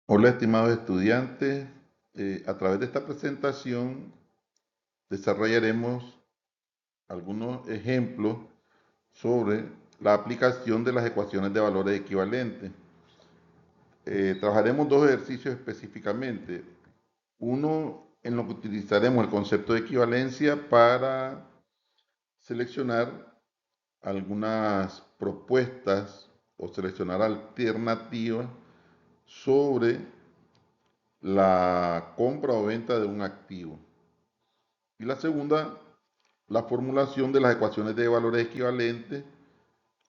Hola, estimados estudiantes. A través de esta presentación desarrollaremos algunos ejemplos sobre la aplicación de las ecuaciones de valores equivalentes. Trabajaremos dos ejercicios específicamente. Uno en lo que utilizaremos el concepto de equivalencia para seleccionar algunas propuestas o seleccionar alternativas sobre la compra o venta de un activo. Y la segunda, la formulación de las ecuaciones de valores equivalentes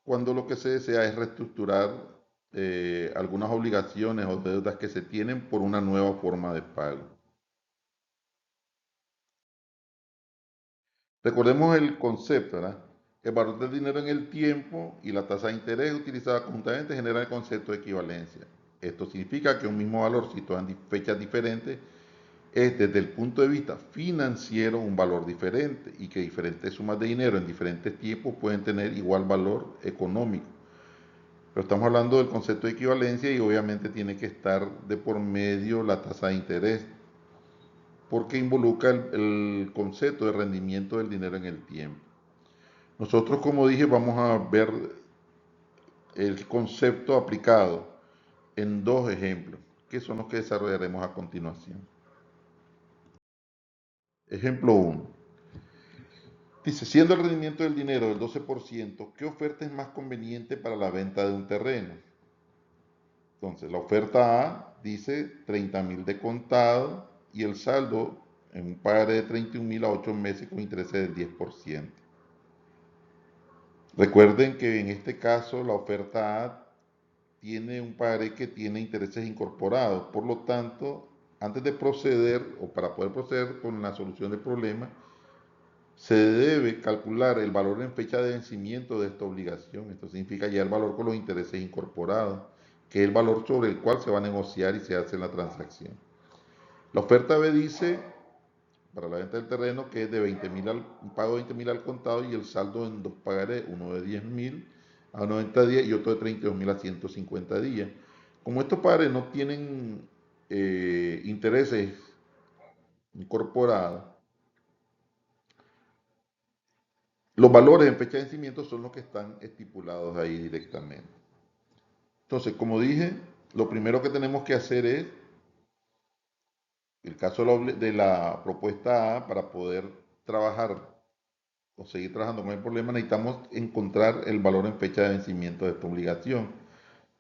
cuando lo que se desea es reestructurar algunas obligaciones o deudas que se tienen por una nueva forma de pago. Recordemos el concepto, ¿verdad? El valor del dinero en el tiempo y la tasa de interés utilizada conjuntamente generan el concepto de equivalencia. Esto significa que un mismo valor situado en fechas diferentes es desde el punto de vista financiero un valor diferente y que diferentes sumas de dinero en diferentes tiempos pueden tener igual valor económico. Pero estamos hablando del concepto de equivalencia y obviamente tiene que estar de por medio la tasa de interés porque involucra el concepto de rendimiento del dinero en el tiempo. Nosotros, como dije, vamos a ver el concepto aplicado en dos ejemplos, que son los que desarrollaremos a continuación. Ejemplo 1. Dice, siendo el rendimiento del dinero del 12%, ¿qué oferta es más conveniente para la venta de un terreno? Entonces, la oferta A dice 30.000 de contado y el saldo en un pagaré de 31.000 a 8 meses con intereses del 10%. Recuerden que en este caso la oferta A tiene un pagaré que tiene intereses incorporados. Por lo tanto, antes de proceder o para poder proceder con la solución del problema, se debe calcular el valor en fecha de vencimiento de esta obligación. Esto significa ya el valor con los intereses incorporados, que es el valor sobre el cual se va a negociar y se hace la transacción. La oferta B dice, para la venta del terreno, que es de 20.000 un pago de 20.000 al contado y el saldo en dos pagarés, uno de 10.000 a 90 días y otro de 32.000 a 150 días. Como estos pagarés no tienen intereses incorporados, los valores en fecha de vencimiento son los que están estipulados ahí directamente. Entonces, como dije, lo primero que tenemos que hacer es, el caso de la propuesta A, para poder trabajar o seguir trabajando con el problema, necesitamos encontrar el valor en fecha de vencimiento de esta obligación.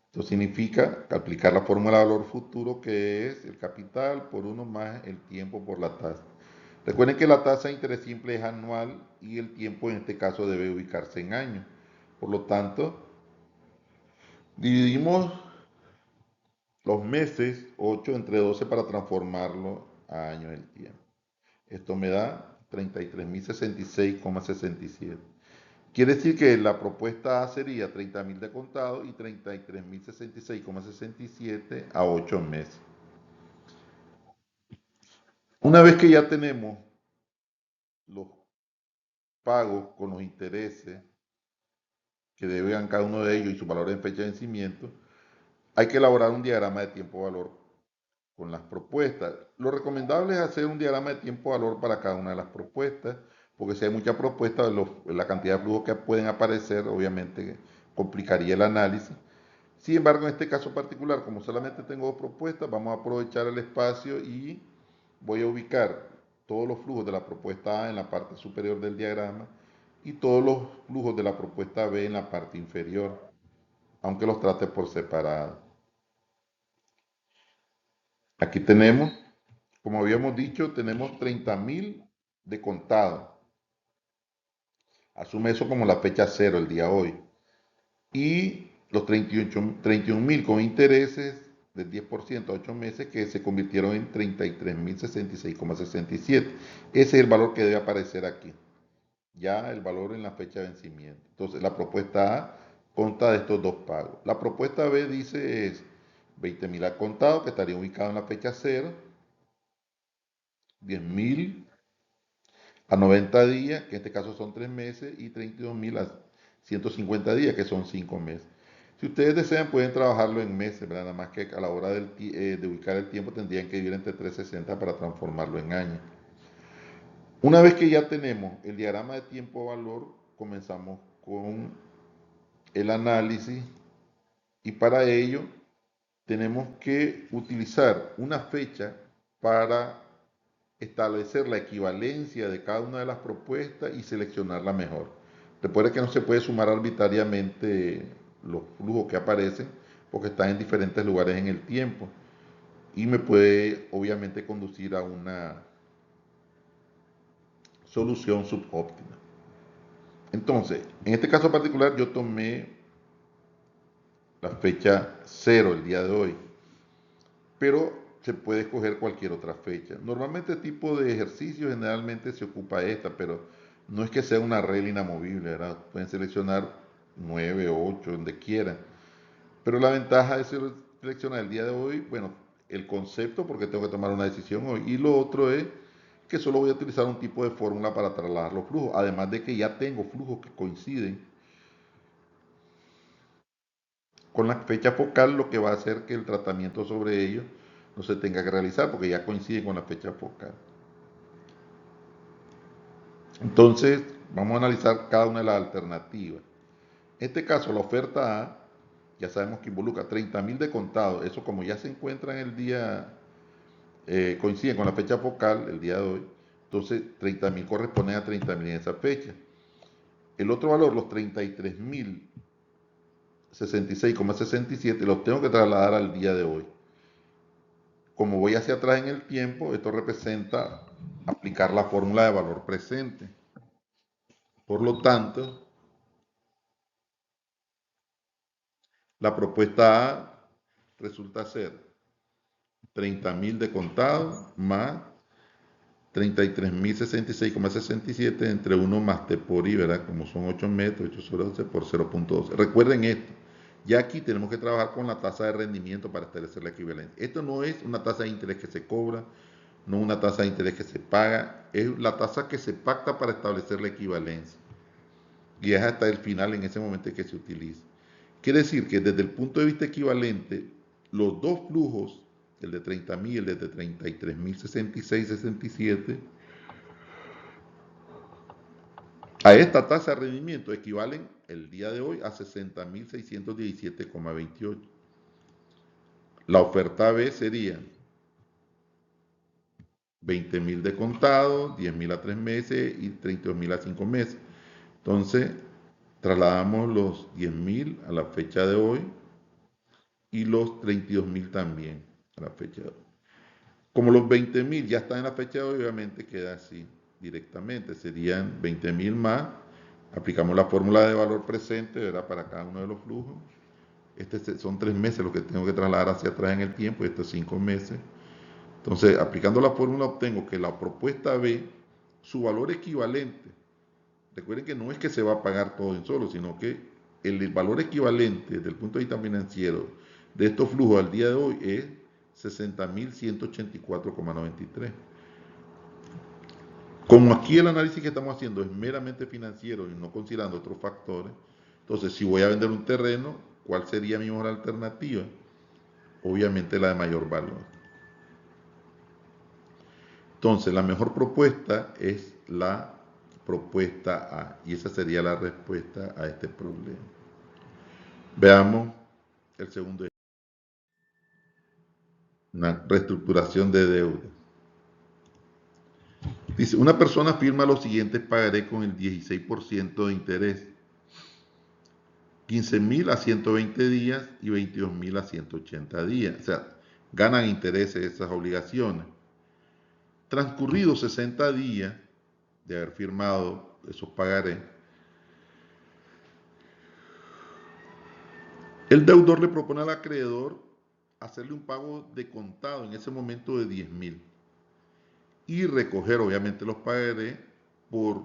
Esto significa aplicar la fórmula de valor futuro, que es el capital por 1 más el tiempo por la tasa. Recuerden que la tasa de interés simple es anual y el tiempo en este caso debe ubicarse en años. Por lo tanto, dividimos los meses 8 entre 12 para transformarlo a años el tiempo. Esto me da 33.066,67. Quiere decir que la propuesta A sería 30.000 de contado y 33.066,67 a 8 meses. Una vez que ya tenemos los pagos con los intereses que deben cada uno de ellos y su valor en fecha de vencimiento, hay que elaborar un diagrama de tiempo-valor con las propuestas. Lo recomendable es hacer un diagrama de tiempo-valor para cada una de las propuestas, porque si hay muchas propuestas, la cantidad de flujos que pueden aparecer obviamente complicaría el análisis. Sin embargo, en este caso particular, como solamente tengo dos propuestas, vamos a aprovechar el espacio y voy a ubicar todos los flujos de la propuesta A en la parte superior del diagrama y todos los flujos de la propuesta B en la parte inferior, aunque los trate por separado. Aquí tenemos, como habíamos dicho, tenemos 30.000 de contado. Asume eso como la fecha cero, el día hoy. Y los 31.000 con intereses del 10% a 8 meses que se convirtieron en 33.066,67. Ese es el valor que debe aparecer aquí. Ya el valor en la fecha de vencimiento. Entonces la propuesta A consta de estos dos pagos. La propuesta B dice es 20.000 al contado, que estaría ubicado en la fecha cero, 10.000 a 90 días, que en este caso son 3 meses, y 32.000 a 150 días, que son 5 meses. Si ustedes desean, pueden trabajarlo en meses, ¿verdad? Nada más que a la hora de ubicar el tiempo tendrían que dividir entre 360 para transformarlo en años. Una vez que ya tenemos el diagrama de tiempo-valor, comenzamos con el análisis y para ello tenemos que utilizar una fecha para establecer la equivalencia de cada una de las propuestas y seleccionar la mejor. Recuerda que no se puede sumar arbitrariamente los flujos que aparecen porque están en diferentes lugares en el tiempo y me puede obviamente conducir a una solución subóptima. Entonces, en este caso particular yo tomé la fecha 0 el día de hoy, pero se puede escoger cualquier otra fecha. Normalmente este tipo de ejercicio generalmente se ocupa esta, pero no es que sea una regla inamovible, ¿verdad? Pueden seleccionar 9, 8, donde quieran. Pero la ventaja de seleccionar el día de hoy, bueno, el concepto, porque tengo que tomar una decisión hoy, y lo otro es que solo voy a utilizar un tipo de fórmula para trasladar los flujos, además de que ya tengo flujos que coinciden con la fecha focal, lo que va a hacer que el tratamiento sobre ellos no se tenga que realizar porque ya coincide con la fecha focal. Entonces, vamos a analizar cada una de las alternativas. En este caso, la oferta A, ya sabemos que involucra 30.000 de contado. Eso como ya se encuentra en el día, coincide con la fecha focal, el día de hoy. Entonces, 30.000 corresponden a 30.000 en esa fecha. El otro valor, los 33.066,67, los tengo que trasladar al día de hoy. Como voy hacia atrás en el tiempo, esto representa aplicar la fórmula de valor presente. Por lo tanto, la propuesta A resulta ser 30.000 de contado más 33.066,67 entre 1 más T por I, ¿verdad? Como son 8 metros, 8 sobre 12 por 0.12. Recuerden esto, ya aquí tenemos que trabajar con la tasa de rendimiento para establecer la equivalencia. Esto no es una tasa de interés que se cobra, no una tasa de interés que se paga, es la tasa que se pacta para establecer la equivalencia. Y es hasta el final en ese momento que se utiliza. Quiere decir que desde el punto de vista equivalente, los dos flujos, el de 30.000 y el de 33.066,67, a esta tasa de rendimiento equivalen el día de hoy a 60.617,28. La oferta B sería 20.000 de contado, 10.000 a 3 meses y 32.000 a 5 meses. Entonces, trasladamos los 10.000 a la fecha de hoy y los 32.000 también a la fecha de hoy. Como los 20.000 ya están en la fecha de hoy, obviamente queda así directamente. Serían 20.000 más. Aplicamos la fórmula de valor presente, ¿verdad? Para cada uno de los flujos. Son 3 meses los que tengo que trasladar hacia atrás en el tiempo y estos 5 meses. Entonces, aplicando la fórmula obtengo que la propuesta B, su valor equivalente, recuerden que no es que se va a pagar todo en solo, sino que el valor equivalente desde el punto de vista financiero de estos flujos al día de hoy es 60.184,93. Como aquí el análisis que estamos haciendo es meramente financiero y no considerando otros factores, entonces si voy a vender un terreno, ¿cuál sería mi mejor alternativa? Obviamente la de mayor valor. Entonces la mejor propuesta es la propuesta A y esa sería la respuesta a este problema. Veamos el segundo. Una reestructuración de deuda. Dice, una persona firma los siguientes pagaré con el 16% de interés. 15.000 a 120 días y 22.000 a 180 días. O sea, ganan intereses esas obligaciones. Transcurridos 60 días de haber firmado esos pagarés, el deudor le propone al acreedor hacerle un pago de contado en ese momento de 10.000 y recoger obviamente los pagarés por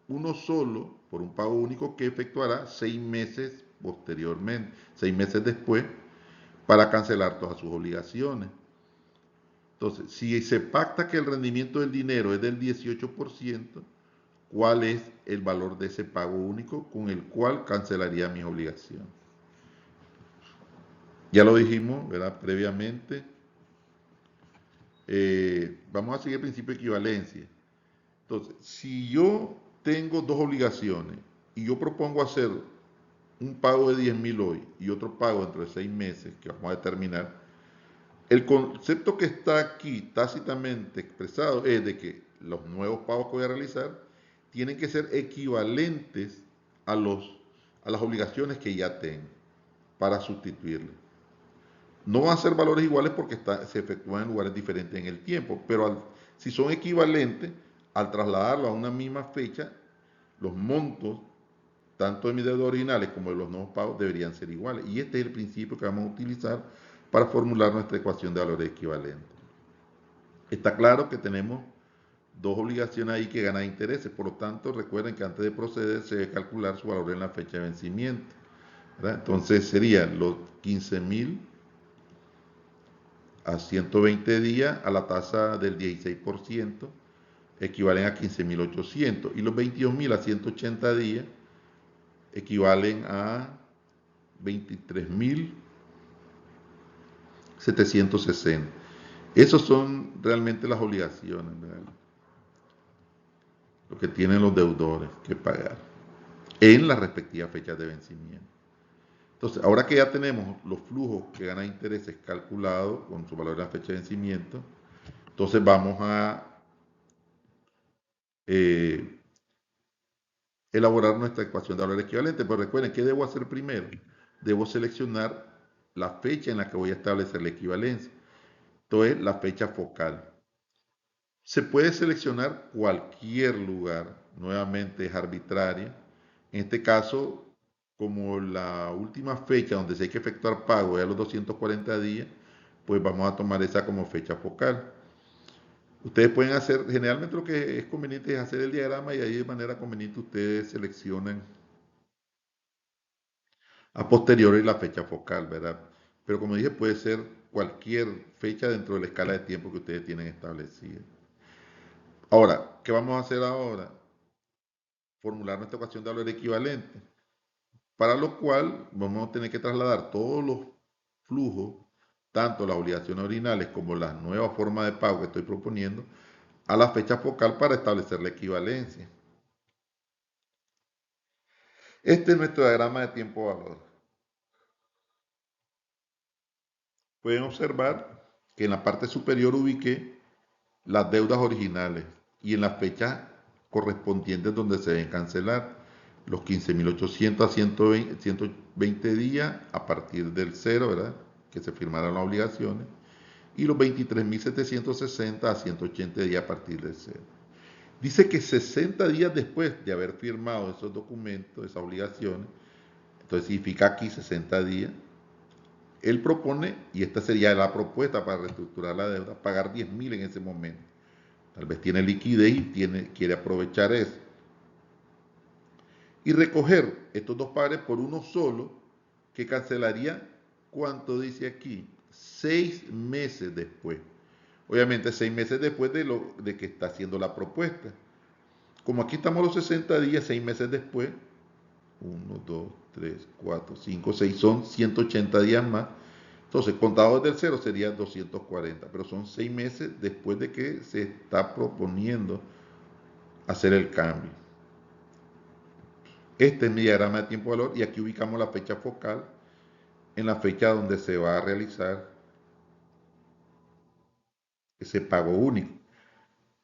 uno solo, por un pago único que efectuará 6 meses posteriormente, 6 meses después, para cancelar todas sus obligaciones. Entonces, si se pacta que el rendimiento del dinero es del 18%, ¿cuál es el valor de ese pago único con el cual cancelaría mis obligaciones? Ya lo dijimos, ¿verdad? Previamente. Vamos a seguir el principio de equivalencia. Entonces, si yo tengo dos obligaciones y yo propongo hacer un pago de 10.000 hoy y otro pago dentro de 6 meses, que vamos a determinar, el concepto que está aquí tácitamente expresado es de que los nuevos pagos que voy a realizar tienen que ser equivalentes a, a las obligaciones que ya tengo para sustituirle. No van a ser valores iguales porque se efectúan en lugares diferentes en el tiempo, pero si son equivalentes, al trasladarlo a una misma fecha, los montos, tanto de mis deudas originales como de los nuevos pagos, deberían ser iguales. Y este es el principio que vamos a utilizar para formular nuestra ecuación de valores equivalentes. Está claro que tenemos dos obligaciones ahí que ganan intereses, por lo tanto, recuerden que antes de proceder se debe calcular su valor en la fecha de vencimiento, ¿verdad? Entonces serían los 15.000 a 120 días a la tasa del 16%, equivalen a 15.800. Y los 22.000 a 180 días equivalen a 23.760. Esos son realmente las obligaciones, ¿verdad? Lo que tienen los deudores que pagar en las respectivas fechas de vencimiento. Entonces, ahora que ya tenemos los flujos que ganan intereses calculados con su valor en la fecha de vencimiento, entonces vamos a eh, elaborar nuestra ecuación de valor equivalente. Pero recuerden, ¿qué debo hacer primero? Debo seleccionar la fecha en la que voy a establecer la equivalencia. Entonces, la fecha focal. Se puede seleccionar cualquier lugar, nuevamente es arbitraria. En este caso, como la última fecha donde se hay que efectuar pago es a los 240 días, pues vamos a tomar esa como fecha focal. Ustedes pueden hacer, generalmente lo que es conveniente es hacer el diagrama y ahí de manera conveniente ustedes seleccionan a posteriori la fecha focal, ¿verdad? Pero como dije, puede ser cualquier fecha dentro de la escala de tiempo que ustedes tienen establecida. Ahora, ¿qué vamos a hacer ahora? Formular nuestra ecuación de valor equivalente, para lo cual vamos a tener que trasladar todos los flujos, tanto las obligaciones originales como las nuevas formas de pago que estoy proponiendo, a la fecha focal para establecer la equivalencia. Este es nuestro diagrama de tiempo-valor. Pueden observar que en la parte superior ubiqué las deudas originales y en las fechas correspondientes donde se deben cancelar los 15.800 a 120 días a partir del cero, ¿verdad? Que se firmaran las obligaciones, y los 23.760 a 180 días a partir del cero. Dice que 60 días después de haber firmado esos documentos, esas obligaciones, entonces significa aquí 60 días, él propone, y esta sería la propuesta para reestructurar la deuda, pagar 10.000 en ese momento. Tal vez tiene liquidez y quiere aprovechar eso. Y recoger estos dos pares por uno solo, que cancelaría, ¿cuánto dice aquí? 6 meses después. Obviamente 6 meses después de que está haciendo la propuesta. Como aquí estamos los 60 días, 6 meses después, 1, 2, 3, 4, 5, 6, son 180 días más. Entonces, contado desde el cero sería 240, pero son 6 meses después de que se está proponiendo hacer el cambio. Este es mi diagrama de tiempo-valor y aquí ubicamos la fecha focal en la fecha donde se va a realizar ese pago único.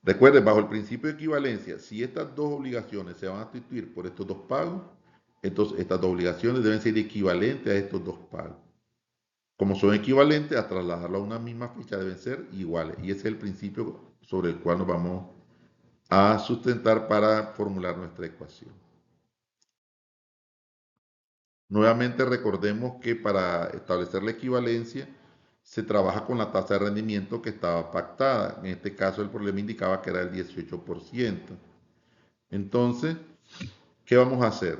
Recuerden, bajo el principio de equivalencia, si estas dos obligaciones se van a sustituir por estos dos pagos, entonces estas dos obligaciones deben ser equivalentes a estos dos pagos. Como son equivalentes, a trasladarlo a una misma fecha deben ser iguales. Y ese es el principio sobre el cual nos vamos a sustentar para formular nuestra ecuación. Nuevamente recordemos que para establecer la equivalencia se trabaja con la tasa de rendimiento que estaba pactada. En este caso el problema indicaba que era el 18%. Entonces, ¿qué vamos a hacer?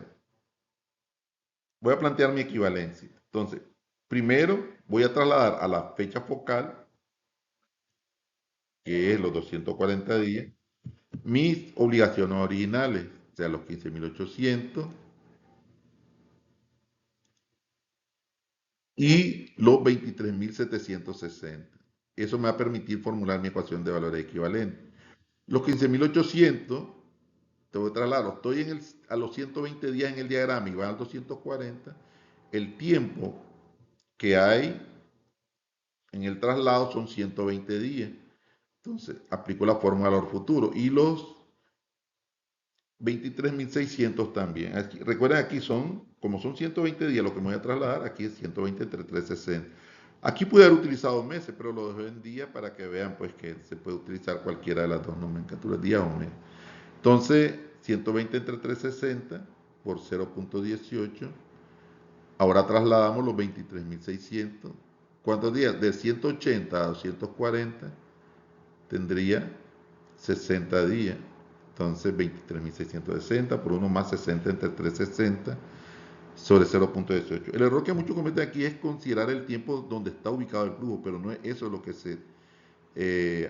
Voy a plantear mi equivalencia. Entonces, primero voy a trasladar a la fecha focal, que es los 240 días, mis obligaciones originales, o sea, los 15.800 y los 23.760. Eso me va a permitir formular mi ecuación de valores equivalentes. Los 15.800, te voy a trasladar, estoy a los 120 días en el diagrama y van al 240. El tiempo que hay en el traslado son 120 días. Entonces, aplico la fórmula valor futuro. Y los 23.600 también. Aquí, recuerden, aquí como son 120 días lo que me voy a trasladar, aquí es 120 entre 360. Aquí pude haber utilizado meses, pero lo dejo en día para que vean pues que se puede utilizar cualquiera de las dos nomenclaturas, día o mes. Entonces, 120 entre 360 por 0.18. Ahora trasladamos los 23.600. ¿Cuántos días? De 180 a 240 tendría 60 días. Entonces 23.660 por 1 más 60 entre 360 sobre 0.18. El error que muchos cometen aquí es considerar el tiempo donde está ubicado el flujo, pero no es eso lo que se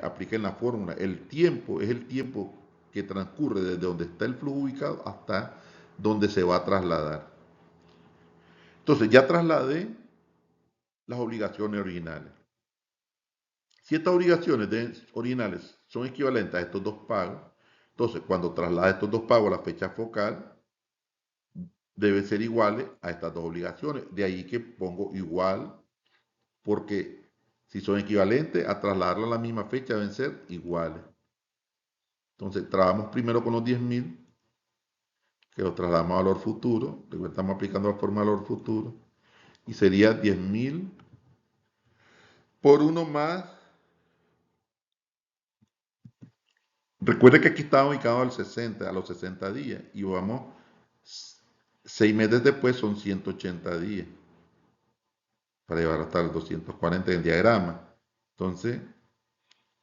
aplica en la fórmula. El tiempo es el tiempo que transcurre desde donde está el flujo ubicado hasta donde se va a trasladar. Entonces ya trasladé las obligaciones originales. Si estas obligaciones originales son equivalentes a estos dos pagos, entonces cuando traslade estos dos pagos a la fecha focal, deben ser iguales a estas dos obligaciones. De ahí que pongo igual, porque si son equivalentes, a trasladarlo a la misma fecha deben ser iguales. Entonces, trabajamos primero con los 10.000, que los trasladamos a valor futuro. Luego estamos aplicando la forma de valor futuro. Y sería 10.000 por 1 más. Recuerde que aquí está ubicado al 60, a los 60 días. Y vamos, 6 meses después son 180 días. Para llevar hasta el 240 en el diagrama. Entonces,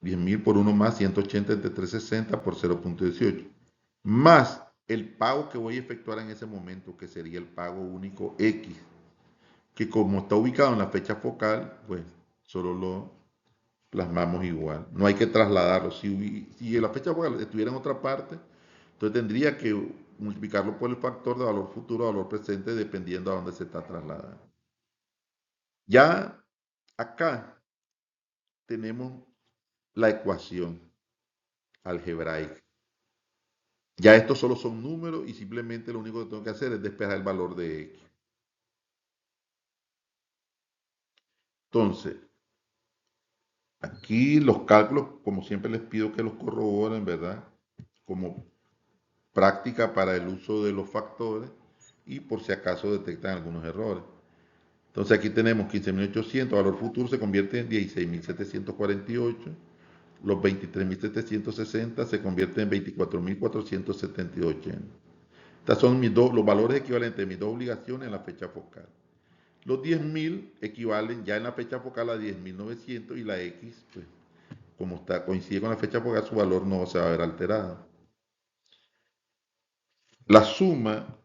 10.000 por 1 más 180 entre 360 por 0.18. Más el pago que voy a efectuar en ese momento, que sería el pago único X, que como está ubicado en la fecha focal, pues solo lo plasmamos igual. No hay que trasladarlo. Si la fecha focal estuviera en otra parte, entonces tendría que multiplicarlo por el factor de valor futuro a valor presente dependiendo a dónde se está trasladando. Ya acá tenemos la ecuación algebraica. Ya estos solo son números y simplemente lo único que tengo que hacer es despejar el valor de X. Entonces, aquí los cálculos, como siempre les pido que los corroboren, ¿verdad? Como práctica para el uso de los factores y por si acaso detectan algunos errores. Entonces aquí tenemos 15.800, valor futuro se convierte en 16.748, los 23.760 se convierten en 24.478. Estos son los valores equivalentes de mis dos obligaciones en la fecha focal. Los 10.000 equivalen ya en la fecha focal a 10.900 y la X, pues, como coincide con la fecha focal, su valor no se va a ver alterado. La suma,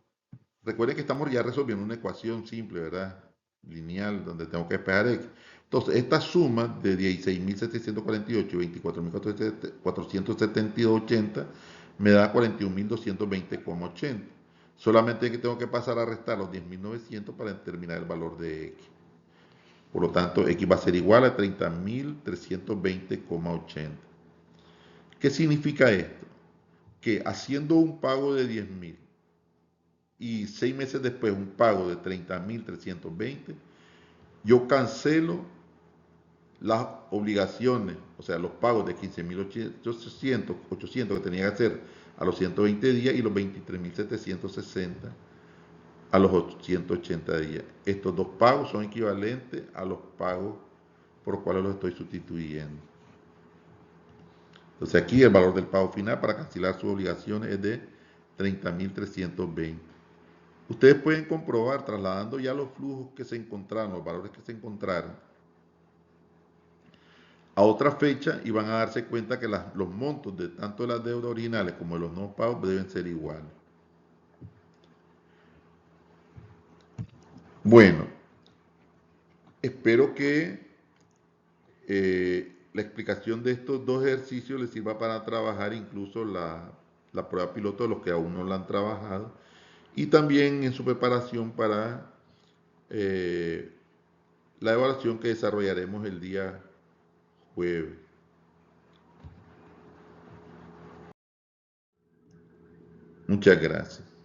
recuerden que estamos ya resolviendo una ecuación simple, ¿verdad? Lineal, donde tengo que despejar X. Entonces, esta suma de 16.748 y 24.472,80 me da 41.220,80. Solamente que tengo que pasar a restar los 10.900 para determinar el valor de X. Por lo tanto, X va a ser igual a 30.320,80. ¿Qué significa esto? Que haciendo un pago de 10.000 y 6 meses después un pago de 30.320, yo cancelo las obligaciones, o sea, los pagos de 15.800 que tenía que hacer a los 120 días y los 23.760 a los 180 días. Estos dos pagos son equivalentes a los pagos por los cuales los estoy sustituyendo. Entonces aquí el valor del pago final para cancelar sus obligaciones es de 30.320. Ustedes pueden comprobar trasladando ya los flujos que se encontraron, los valores que se encontraron, a otra fecha y van a darse cuenta que los montos de tanto de las deudas originales como de los nuevos pagos deben ser iguales. Bueno, espero que la explicación de estos dos ejercicios les sirva para trabajar incluso la prueba piloto de los que aún no la han trabajado y también en su preparación para la evaluación que desarrollaremos el día jueves. Muchas gracias.